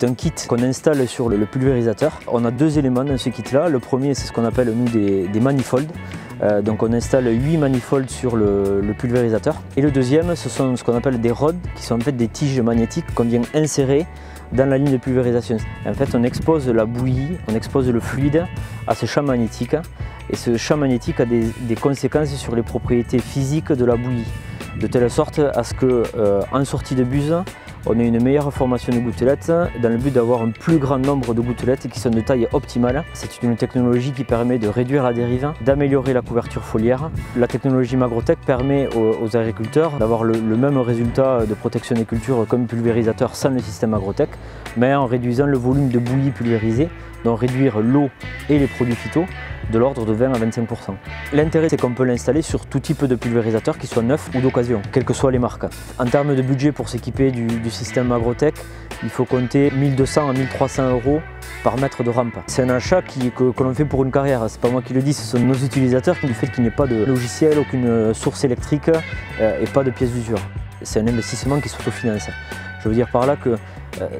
C'est un kit qu'on installe sur le pulvérisateur. On a deux éléments dans ce kit-là. Le premier, c'est ce qu'on appelle nous des manifolds. Donc on installe 8 manifolds sur le pulvérisateur. Et le deuxième, ce sont ce qu'on appelle des rods, qui sont en fait des tiges magnétiques qu'on vient insérer dans la ligne de pulvérisation. Et en fait, on expose la bouillie, on expose le fluide à ce champ magnétique. Et ce champ magnétique a des conséquences sur les propriétés physiques de la bouillie, de telle sorte à ce qu'en sortie de buse, on ait une meilleure formation de gouttelettes dans le but d'avoir un plus grand nombre de gouttelettes qui sont de taille optimale. C'est une technologie qui permet de réduire la dérive, d'améliorer la couverture foliaire. La technologie Magrotech permet aux agriculteurs d'avoir le même résultat de protection des cultures comme pulvérisateur sans le système Magrotech, mais en réduisant le volume de bouillie pulvérisée, donc réduire l'eau et les produits phyto de l'ordre de 20 à 25%. L'intérêt, c'est qu'on peut l'installer sur tout type de pulvérisateur, qu'il soit neuf ou d'occasion, quelles que soient les marques. En termes de budget pour s'équiper du système Magrotech, il faut compter 1200 à 1300 € par mètre de rampe. C'est un achat que l'on fait pour une carrière, c'est pas moi qui le dis, ce sont nos utilisateurs du fait qu'il n'y ait pas de logiciel, aucune source électrique et pas de pièces d'usure. C'est un investissement qui s'autofinance. Je veux dire par là que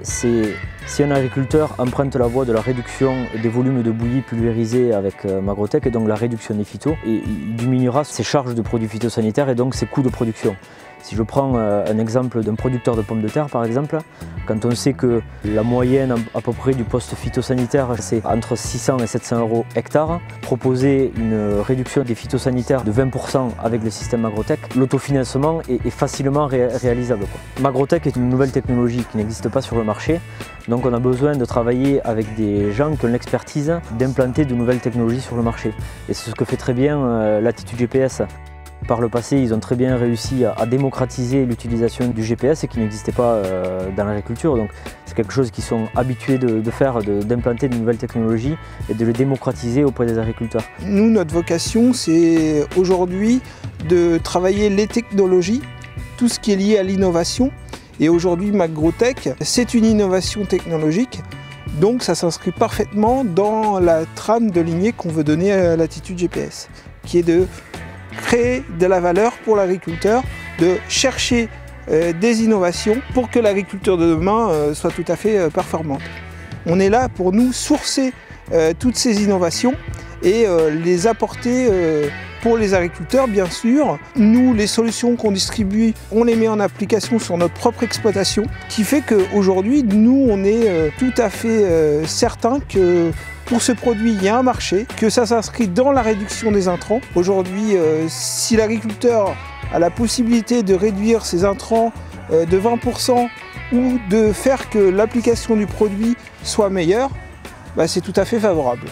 si un agriculteur emprunte la voie de la réduction des volumes de bouillie pulvérisés avec Magrotech et donc la réduction des phytos, il diminuera ses charges de produits phytosanitaires et donc ses coûts de production. Si je prends un exemple d'un producteur de pommes de terre par exemple, quand on sait que la moyenne à peu près du poste phytosanitaire c'est entre 600 et 700 € hectare, proposer une réduction des phytosanitaires de 20% avec le système Magrotech, l'autofinancement est facilement réalisable. Magrotech est une nouvelle technologie qui n'existe pas sur le marché, donc on a besoin de travailler avec des gens qui ont l'expertise d'implanter de nouvelles technologies sur le marché. Et c'est ce que fait très bien Latitude GPS. Par le passé, ils ont très bien réussi à démocratiser l'utilisation du GPS qui n'existait pas dans l'agriculture. Donc c'est quelque chose qu'ils sont habitués de faire, d'implanter de nouvelles technologies et de les démocratiser auprès des agriculteurs. Nous, notre vocation, c'est aujourd'hui de travailler les technologies, tout ce qui est lié à l'innovation. Et aujourd'hui, Magrotech, c'est une innovation technologique. Donc ça s'inscrit parfaitement dans la trame de lignée qu'on veut donner à Latitude GPS, qui est de créer de la valeur pour l'agriculteur, de chercher des innovations pour que l'agriculture de demain soit tout à fait performante. On est là pour nous sourcer toutes ces innovations et les apporter pour les agriculteurs bien sûr. Nous, les solutions qu'on distribue, on les met en application sur notre propre exploitation, qui fait qu'aujourd'hui, nous, on est tout à fait certain que pour ce produit, il y a un marché, que ça s'inscrit dans la réduction des intrants. Aujourd'hui, si l'agriculteur a la possibilité de réduire ses intrants de 20% ou de faire que l'application du produit soit meilleure, c'est tout à fait favorable.